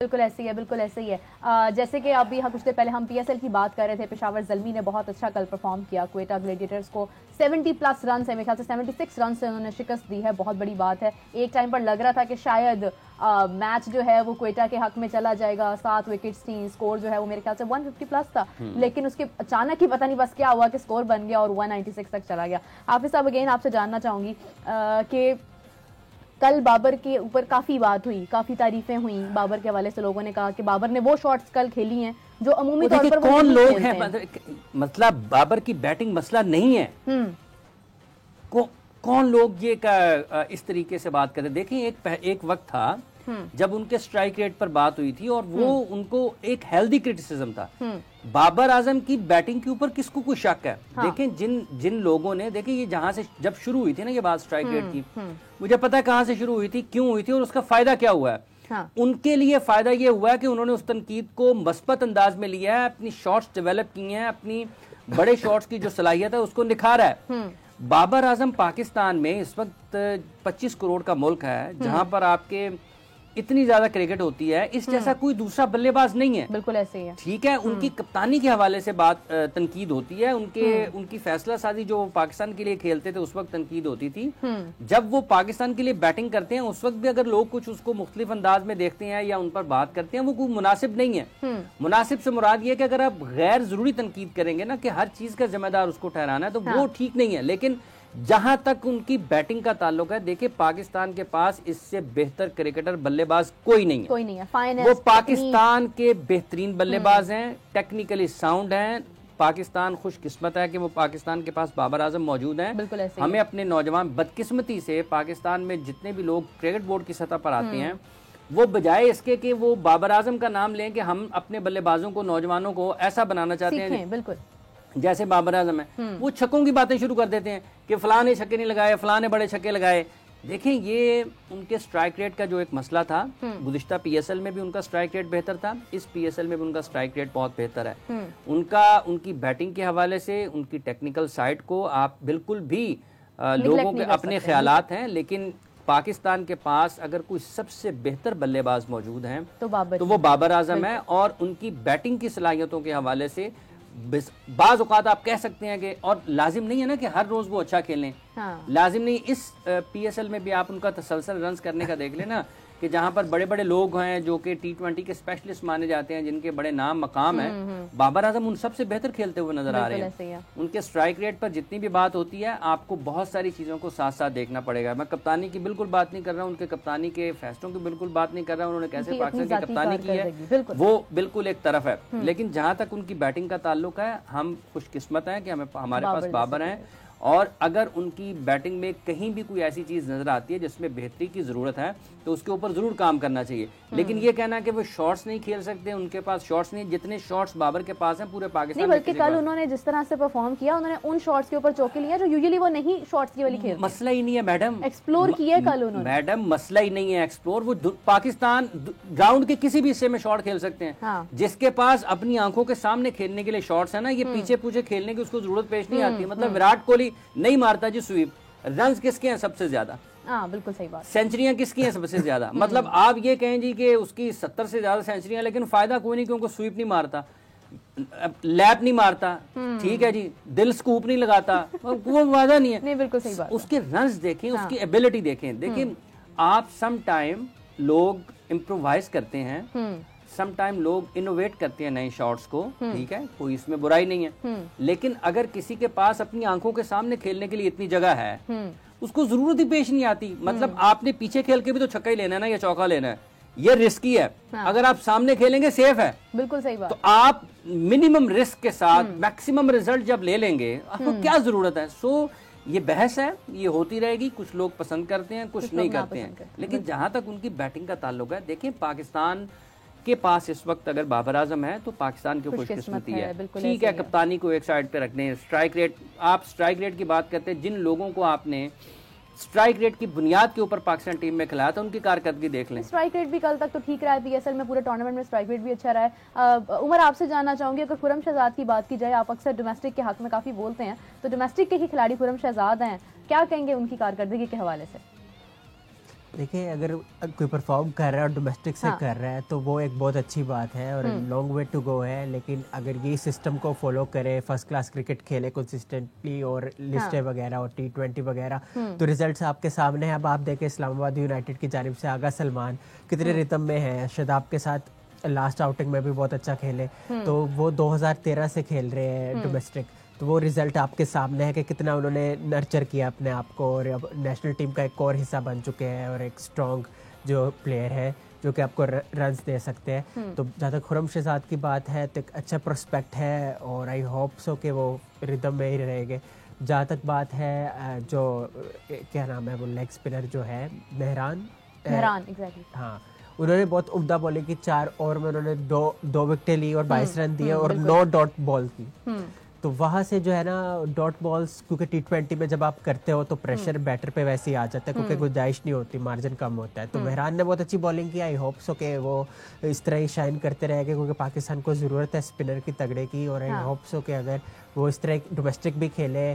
बिल्कुल ऐसे ही है, बिल्कुल ऐसे ही है। जैसे कि अभी कुछ देर पहले हम पीएसएल की बात कर रहे थे, पेशावर ज़ल्मी ने बहुत अच्छा कल परफॉर्म किया, क्वेटा ग्लेडिएटर्स को 70 प्लस रन है, मेरे ख्याल से 76 रन से उन्होंने शिकस्त दी है, बहुत बड़ी बात है। एक टाइम पर लग रहा था कि शायद मैच जो है वो क्वेटा के हक में चला जाएगा, 7 विकेट्स थी, स्कोर जो है वो मेरे ख्याल से 150 प्लस था, लेकिन उसके अचानक ही पता नहीं बस क्या हुआ कि स्कोर बन गया और 196 तक चला गया। हाफिज साहब, अगेन आपसे जानना चाहूंगी कि कल बाबर के ऊपर काफी बात हुई, काफी तारीफें हुई बाबर के हवाले से, लोगों ने कहा कि बाबर ने वो शॉट्स कल खेली हैं जो अमूमी तौर पर कौन लोग हैं, मतलब बाबर की बैटिंग मसला नहीं है। कौन लोग ये इस तरीके से बात करते। देखिए एक वक्त था जब उनके स्ट्राइक रेट पर बात हुई थी और वो उनको एक हेल्दी क्रिटिसिज्म था। बाबर आजम की बैटिंग के ऊपर किसको कोई शक है। हाँ। देखें जिन लोगों ने, देखिए ये जहां से जब शुरू हुई थी ना ये बात स्ट्राइक रेट की, मुझे पता है कहां से शुरू हुई थी, क्यों हुई थी और उसका फायदा क्या हुआ है। हाँ। उनके लिए फायदा ये हुआ है कि उन्होंने उस तनकीद को मस्बत अंदाज में लिया है, अपनी शॉट्स डेवलप की हैं, अपनी बड़े शॉट्स की जो सलाहियत है उसको निखारा है। बाबर आजम पाकिस्तान में इस वक्त 25 करोड़ का मुल्क है, जहां पर आपके इतनी ज्यादा क्रिकेट होती है, इस जैसा कोई दूसरा बल्लेबाज नहीं है। बिल्कुल ऐसे ही है। ठीक है, उनकी कप्तानी के हवाले से बात तनकीद होती है, उनकी फैसला साजी जो पाकिस्तान के लिए खेलते थे उस वक्त तनकीद होती थी। जब वो पाकिस्तान के लिए बैटिंग करते हैं उस वक्त भी अगर लोग कुछ उसको मुख्तलिफ अंदाज में देखते हैं या उन पर बात करते हैं, वो कोई मुनासिब नहीं है। मुनासिब से मुराद ये कि अगर आप गैर जरूरी तनकीद करेंगे ना कि हर चीज का जिम्मेदार उसको ठहराना है, तो वो ठीक नहीं है। लेकिन जहां तक उनकी बैटिंग का ताल्लुक है, देखिए पाकिस्तान के पास इससे बेहतर क्रिकेटर बल्लेबाज कोई नहीं है। वो पाकिस्तान के बेहतरीन बल्लेबाज हैं, टेक्निकली साउंड हैं। पाकिस्तान खुशकिस्मत है कि वो पाकिस्तान के पास बाबर आजम मौजूद हैं। हमें अपने नौजवान, बदकिस्मती से पाकिस्तान में जितने भी लोग क्रिकेट बोर्ड की सतह पर आते हैं, वो बजाय इसके कि वो बाबर आजम का नाम लें कि हम अपने बल्लेबाजों को, नौजवानों को ऐसा बनाना चाहते हैं बिल्कुल जैसे बाबर आजम है, वो छक्कों की बातें शुरू कर देते हैं कि फलां ने छक्के नहीं लगाए, फलां ने बड़े छक्के लगाए। देखें ये उनके स्ट्राइक रेट का जो एक मसला था, गुज़िश्ता पीएसएल में भी उनका स्ट्राइक रेट बेहतर था, इस पीएसएल में भी उनका स्ट्राइक रेट बहुत बेहतर है। उनकी बैटिंग के हवाले से, उनकी टेक्निकल साइड को आप बिल्कुल भी लोगों के अपने ख्यालात हैं, लेकिन पाकिस्तान के पास अगर कोई सबसे बेहतर बल्लेबाज मौजूद हैं तो वो बाबर आजम है। और उनकी बैटिंग की सलाहियतों के हवाले से बाज औकात आप कह सकते हैं कि, और लाजिम नहीं है ना कि हर रोज वो अच्छा खेलें। हाँ। लाजिम नहीं, इस पीएसएल में भी आप उनका तसलसल रन्स करने का देख लेना कि जहां पर बड़े बड़े लोग हैं जो कि T20 के स्पेशलिस्ट माने जाते हैं, जिनके बड़े नाम मकाम हैं, बाबर आजम उन सबसे बेहतर खेलते हुए नजर आ रहे हैं। उनके स्ट्राइक रेट पर जितनी भी बात होती है, आपको बहुत सारी चीजों को साथ साथ देखना पड़ेगा। मैं कप्तानी की बिल्कुल बात नहीं कर रहा हूँ, उनके कप्तानी के फैसलों की बिल्कुल बात नहीं कर रहा हूँ, उन्होंने कैसे पाकिस्तान की कप्तानी की है वो बिल्कुल एक तरफ है। लेकिन जहां तक उनकी बैटिंग का ताल्लुक है, हम खुशकिस्मत हैं कि हमारे पास बाबर हैं। और अगर उनकी बैटिंग में कहीं भी कोई ऐसी चीज नजर आती है जिसमें बेहतरी की जरूरत है, तो उसके ऊपर जरूर काम करना चाहिए। लेकिन ये कहना कि वो शॉट्स नहीं खेल सकते, उनके पास शॉट्स नहीं, जितने शॉट्स बाबर के पास हैं पूरे पाकिस्तान में, बल्कि कल उन्होंने जिस तरह से परफॉर्म किया, उन्होंने उन शॉट्स के ऊपर चौके लिया जो यूजुअली वो नहीं शॉट्स की वाली खेलते। मसला ही नहीं है मैडम, एक्सप्लोर किया कल उन्होंने। मैडम मसला ही नहीं है एक्सप्लोर, वो पाकिस्तान ग्राउंड के किसी भी हिस्से में शॉट खेल सकते हैं। हाँ। जिसके पास अपनी आंखों के सामने खेलने के लिए शॉट्स है ना, ये पीछे पूछे खेलने की उसको जरूरत पेश नहीं आती। मतलब विराट कोहली नहीं मारता जी स्वीप, रन्स किसके हैं सबसे ज्यादा? बिल्कुल सही बात। सेंचुरियां किसकी हैं सबसे ज्यादा? मतलब आप ये कहें जी कि उसकी 70 से ज्यादा सेंचुरियां, लेकिन फायदा कोई नहीं क्योंकि स्वीप नहीं मारता, लैप नहीं मारता, ठीक है जी, दिल स्कूप नहीं लगाता, वो वादा नहीं है। नहीं, बिल्कुल सही बात। उसके रन्स देखें, उसकी एबिलिटी देखें। देखिए आप सम टाइम लोग इम्प्रोवाइज करते हैं, सम टाइम लोग इनोवेट करते हैं नए शॉट्स को, ठीक है, कोई इसमें बुराई नहीं है। लेकिन अगर किसी के पास अपनी आंखों के सामने खेलने के लिए इतनी जगह है, उसको जरूरत ही पेश नहीं आती। मतलब आपने पीछे खेल के भी तो छक्का ही लेना है ना, या चौका लेना है, ये रिस्की है। हाँ। अगर आप सामने खेलेंगे सेफ है, बिल्कुल सही बात। तो आप मिनिमम रिस्क के साथ मैक्सिमम रिजल्ट जब ले लेंगे, आपको क्या जरूरत है। सो ये बहस है, ये होती रहेगी, कुछ लोग पसंद करते हैं, कुछ नहीं करते हैं। लेकिन जहां तक उनकी बैटिंग का ताल्लुक है, देखिए पाकिस्तान के पास इस वक्त अगर बाबर आजम है तो पाकिस्तान की खुशकिस्मती है। ठीक है, कप्तानी को एक साइड पे रखने, स्ट्राइक रेट, आप स्ट्राइक रेट की बात करते हैं, जिन लोगों को आपने स्ट्राइक रेट की बुनियाद के ऊपर पाकिस्तान टीम में खिलाया था, उनकी कारकर्दगी देख लें। स्ट्राइक रेट भी कल तक तो ठीक रहा है पीएसएल में, पूरे टूर्नामेंट में स्ट्राइक रेट भी अच्छा रहा है। उमर, आपसे जानना चाहूंगी, अगर खुरम शहजाद की बात की जाए, आप अक्सर डोमेस्टिक के हक में काफी बोलते हैं, तो डोमेस्टिक के ही खिलाड़ी खुरम शहजाद हैं, क्या कहेंगे उनकी कारकर्दगी के हवाले से? देखिए, अगर कोई परफॉर्म कर रहा है और डोमेस्टिक से कर रहा है तो वो एक बहुत अच्छी बात है और लॉन्ग वे टू गो है। लेकिन अगर ये सिस्टम को फॉलो करे, फर्स्ट क्लास क्रिकेट खेले कंसिस्टेंटली और लिस्टें वगैरह और T20 वगैरह, तो रिजल्ट्स आपके सामने हैं। अब आप देखें इस्लामाबाद यूनाइटेड की जानिब से आगा सलमान कितने रिदम में है, शदाब के साथ लास्ट आउटिंग में भी बहुत अच्छा खेले, तो वो 2013 से खेल रहे हैं डोमेस्टिक। तो वो रिजल्ट आपके सामने है कि कितना उन्होंने नर्चर किया अपने आप को और अब नेशनल टीम का एक और हिस्सा बन चुके हैं और एक स्ट्रॉन्ग जो प्लेयर है जो कि आपको रन्स दे सकते हैं। तो जहाँ तक खुरम शहजाद की बात है तो एक अच्छा प्रोस्पेक्ट है और आई होप सो कि वो रिदम में ही रहेंगे। जहाँ तक बात है जो क्या नाम है वो लेग स्पिनर जो है मेहरान एग्जैक्टली, हाँ, उन्होंने बहुत उम्दा बॉलिंग की। 4 ओवर में उन्होंने दो विकेटें ली और 22 रन दिए और 9 डॉट बॉल की। तो वहाँ से जो है ना डॉट बॉल्स, क्योंकि T20 में जब आप करते हो तो प्रेशर बैटर पे वैसे ही आ जाता है क्योंकि गुंजाइश नहीं होती, मार्जिन कम होता है। तो मेहरान ने बहुत अच्छी बॉलिंग की। आई होप सो कि वो इस तरह ही शाइन करते रहेंगे क्योंकि पाकिस्तान को ज़रूरत है स्पिनर की तगड़े की। और आई होप सो कि अगर वो इस तरह डोमेस्टिक भी खेले,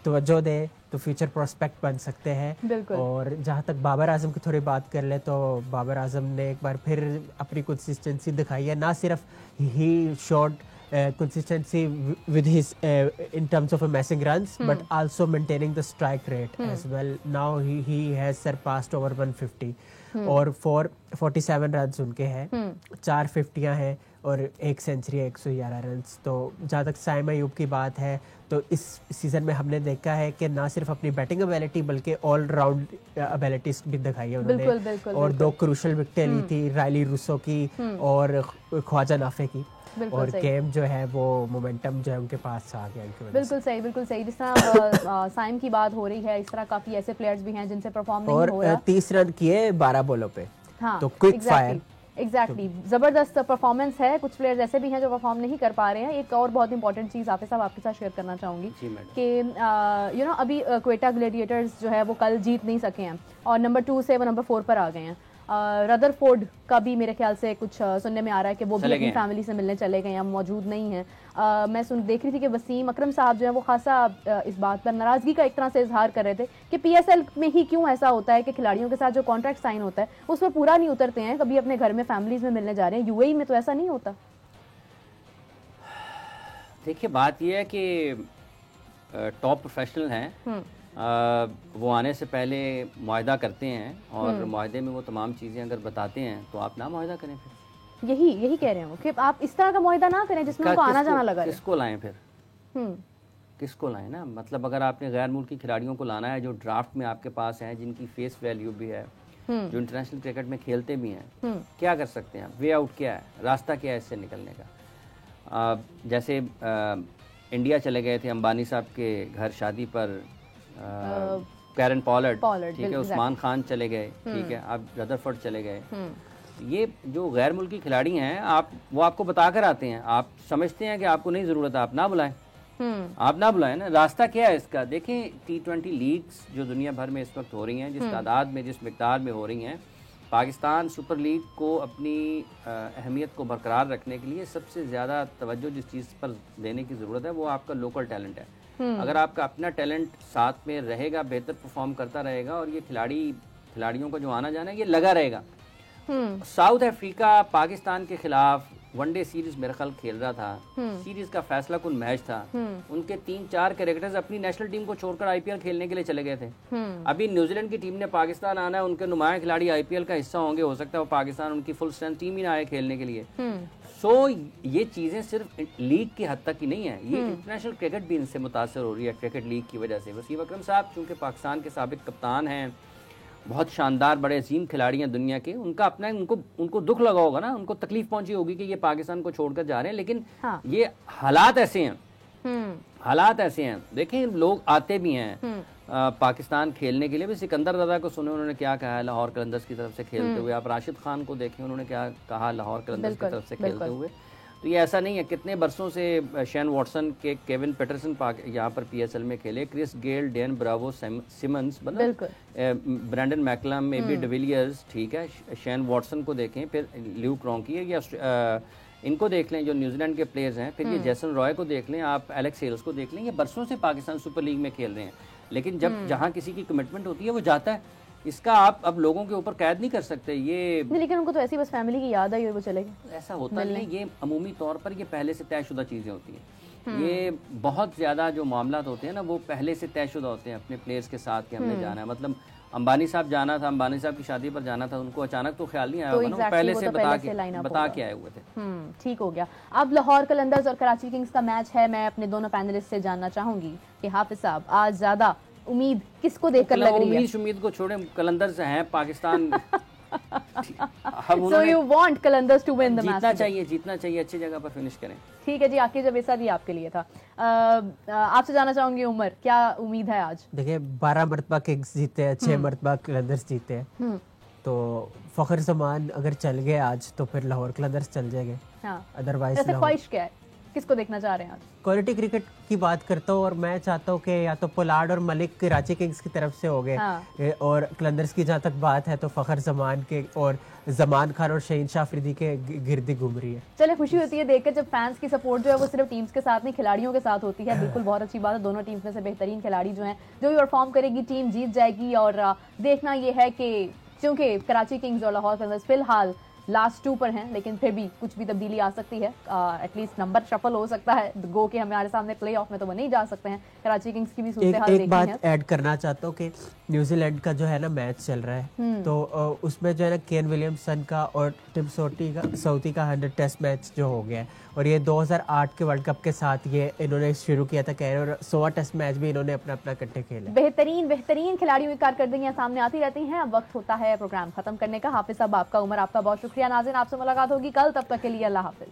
तवज्जो दे, तो फ्यूचर प्रोस्पेक्ट बन सकते हैं। और जहाँ तक बाबर आजम की थोड़ी बात कर ले तो बाबर आजम ने एक बार फिर अपनी कंसिस्टेंसी दिखाई है। ना सिर्फ ही shot consistency with his in terms of amassing runs but also maintaining the strike rate as well. Now he has surpassed over 150 और 447 रन्स उनके हैं, 4 50यां हैं और 1 सेंचुरी, 111 रन्स। तो जहाँ तक साइम अयूब की बात है तो इस सीज़न में हमने देखा है कि ना सिर्फ अपनी बैटिंग एबिलिटी बल्कि ऑल राउंड एबिलिटीज भी दिखाई है उन्होंने। और 2 क्रूशल विकेटें ली थी, रायली रूसो की और ख्वाजा नाफे की। और गेम जो है वो मोमेंटम जो है उनके पास आ गया इनकी वजह से। बिल्कुल सही। जिस तरह साइम की बात हो रही है, इस तरह काफी ऐसे प्लेयर्स भी हैं जिनसे परफॉर्म नहीं हो रहा। 30 रन किए 12 बॉलों पे। हाँ, तो क्विक फायर, एग्जैक्टली जबरदस्त परफॉर्मेंस है। कुछ प्लेयर्स ऐसे भी हैं जो परफॉर्म नहीं कर पा रहे हैं। एक और बहुत इंपॉर्टेंट चीज हाफिज साहब आपके साथ शेयर करना चाहूंगी कि अभी क्वेटा ग्लैडिएटर्स जो है वो कल जीत नहीं सके हैं और नंबर 2 से वो नंबर 4 पर आ गए हैं। रदरफोर्ड का भी मेरे ख्याल से कुछ सुनने में आ रहा है कि वो भी अपनी फैमिली से मिलने चले गए हैं, मौजूद नहीं हैं। मैं देख रही थी कि वसीम अकरम साहब जो है वो खासा इस बात पर नाराजगी का एक तरह से इजहार कर रहे थे कि PSL में ही क्यों ऐसा होता है कि खिलाड़ियों के साथ जो कॉन्ट्रैक्ट साइन होता है उस पर पूरा नहीं उतरते हैं, कभी अपने घर में फैमिलीज में मिलने जा रहे हैं। UAE में तो ऐसा नहीं होता। देखिए, बात यह है कि टॉप प्रोफेशनल हैं, वो आने से पहले मुआहदा करते हैं और मुआहदे में वो तमाम चीज़ें अगर बताते हैं तो आप ना मुआहदा करें। फिर यही कह रहे हैं कि आप इस तरह का मुआहदा ना करें जिसमें उनको आना जाना लगा। किसको लाएं फिर? किसको लाएं ना? मतलब अगर आपने गैर मुल्की खिलाड़ियों को लाना है जो ड्राफ्ट में आपके पास हैं, जिनकी फेस वैल्यू भी है, जो इंटरनेशनल क्रिकेट में खेलते भी हैं, क्या कर सकते हैं? वे आउट क्या है, रास्ता क्या है इससे निकलने का? जैसे इंडिया चले गए थे अंबानी साहब के घर शादी पर, कैरन पॉलर्ड, ठीक है, उस्मान खान चले गए, ठीक है, अब रदरफोर्ड चले गए। ये जो गैर मुल्की खिलाड़ी हैं, वो आपको बता कर आते हैं, आप समझते हैं कि आपको नहीं ज़रूरत है, आप ना बुलाएं, आप ना बुलाएं ना। रास्ता क्या है इसका? देखें, T20 लीग्स जो दुनिया भर में इस वक्त हो रही हैं, जिस तादाद में, जिस मिकदार में हो रही हैं, पाकिस्तान सुपर लीग को अपनी अहमियत को बरकरार रखने के लिए सबसे ज़्यादा तवज्जो जिस चीज़ पर देने की ज़रूरत है वो आपका लोकल टैलेंट है। अगर आपका अपना टैलेंट साथ में रहेगा, बेहतर परफॉर्म करता रहेगा और ये खिलाड़ियों का जो आना जाना है ये लगा रहेगा। साउथ अफ्रीका पाकिस्तान के खिलाफ वनडे सीरीज मेरा ख्याल खेल रहा था, सीरीज का फैसला कुन मैच था, उनके 3-4 कैरेक्टर्स अपनी नेशनल टीम को छोड़कर IPL खेलने के लिए चले गए थे। अभी न्यूजीलैंड की टीम ने पाकिस्तान आना है, उनके नुमाया खिलाड़ी IPL का हिस्सा होंगे, हो सकता है वो पाकिस्तान उनकी फुल स्ट्रेंथ टीम ही ना आए खेलने के लिए। सो ये चीजें सिर्फ लीग की हद तक ही नहीं है, ये इंटरनेशनल क्रिकेट भी इनसे मुतासर हो रही है क्रिकेट लीग की वजह से। वसीम अकरम साहब चूंकि पाकिस्तान के साबिक कप्तान हैं, बहुत शानदार बड़े अजीम खिलाड़ी हैं दुनिया के, उनका अपना उनको दुख लगा होगा ना, उनको तकलीफ पहुंची होगी कि ये पाकिस्तान को छोड़कर जा रहे हैं, लेकिन ये हालात ऐसे हैं, हालात ऐसे हैं। देखें, लोग आते भी हैं पाकिस्तान खेलने के लिए। भी सिकंदर रजा को सुने उन्होंने क्या कहा है लाहौर कलंदर्स की तरफ से खेलते हुए, आप राशिद खान को देखें उन्होंने क्या कहा लाहौर कलंदर्स की तरफ से खेलते हुए। तो ये ऐसा नहीं है, कितने बरसों से शेन वॉटसन के केविन पीटरसन यहाँ पर PSL में खेले, Chris Gayle, Dwayne Bravo, Simmons, Brendon McCullum, AB de Villiers, ठीक है, शेन वॉटसन को देखें, फिर ल्यू क्रॉन्की या इनको देख लें जो न्यूजीलैंड के प्लेयर्स हैं, फिर ये जैसन रॉय को देख लें, आप एलेक्स हेल्स को देख लें, ये बरसों से पाकिस्तान सुपर लीग में खेल रहे हैं। लेकिन जब जहाँ किसी की कमिटमेंट होती है वो जाता है, इसका आप अब लोगों के ऊपर कैद नहीं कर सकते। ये नहीं, लेकिन उनको तो ऐसी बस फैमिली की याद आई और वो चले गए। ऐसा होता नहीं, ये अमूमी तौर पर ये पहले से तयशुदा चीज़ें होती हैं। ये बहुत ज़्यादा जो मामलात होते हैं ना वो पहले से तयशुदा होते हैं अपने प्लेयर्स के साथ कि हमने जाना है। मतलब अंबानी साहब जाना था, अंबानी साहब की शादी पर जाना था, उनको अचानक तो ख्याल नहीं आया होगा ना, पहले से बता के आए हुए थे। ठीक हो गया। अब लाहौर कलंदर्स और कराची किंग्स का मैच है। मैं अपने दोनों पैनलिस्ट से जानना चाहूंगी कि हाफिज साहब आज ज्यादा उम्मीद किसको देकर लग रही है? उम्मीद को छोड़े, कलंदर्स हैं Pakistan. So you want Qalandars to win the match? जीतना चाहिए, अच्छी जगह पर फिनिश करें। ठीक है जी, आके जब ऐसा भी आपके लिए था। आपसे जानना चाहूंगी उमर, क्या उम्मीद है आज? देखिए 12 मरतबा किंग्स जीते हैं, 6 मरतबा कलंदर्स जीते हैं, तो फखर जमान अगर चल गए आज तो फिर लाहौर कलंदर्स चल जाएंगे। हाँ। अदरवाइज ख्वाहिश क्या है, किसको देखना चाह रहे हैं आज? क्वालिटी क्रिकेट की बात करता हूँ और मैं चाहता हूँ कि या तो पोलार्ड और मलिक कराची किंग्स की तरफ से हो गए। हाँ। और कलंदर्स की जहाँ तक बात है तो फखर जमान के और जमान खान और शहीन शाह अफरीदी के गिरदी घूम रही है। चले, खुशी होती है देखकर जब फैंस की सपोर्ट जो है वो सिर्फ टीम्स के साथ नहीं खिलाड़ियों के साथ होती है। बिल्कुल बहुत अच्छी बात है। दोनों टीम्स में से बेहतरीन खिलाड़ी जो हैं, जो भी परफॉर्म करेगी टीम जीत जाएगी। और देखना ये है कि क्योंकि कराची किंग्स और लाहौर कलंदर्स फिलहाल लास्ट 2 पर हैं, लेकिन फिर भी कुछ भी तब्दीली आ सकती है। एटलीस्ट नंबर शफल हो सकता है, गो के हमारे सामने प्लेऑफ में तो वो नहीं जा सकते हैं। कराची किंग्स की भी सूरत हाल एक बात ऐड करना चाहता हूँ कि न्यूजीलैंड का जो है ना मैच चल रहा है, तो उसमें जो है ना केन विलियमसन का और टिम सऊदी का 100 टेस्ट मैच जो हो गया है, और ये 2008 के वर्ल्ड कप के साथ ये इन्होंने शुरू किया था कैरियर, और 100 टेस्ट मैच भी इन्होंने अपना अपना इकट्ठे खेले। बेहतरीन खिलाड़ियों की कारकर्दगियां सामने आती रहती हैं। अब वक्त होता है प्रोग्राम खत्म करने का। हाफिज साहब आपका, उमर आपका बहुत शुक्रिया। नाज़रीन, आपसे मुलाकात होगी कल, तब तक के लिए अल्लाह हाफिज।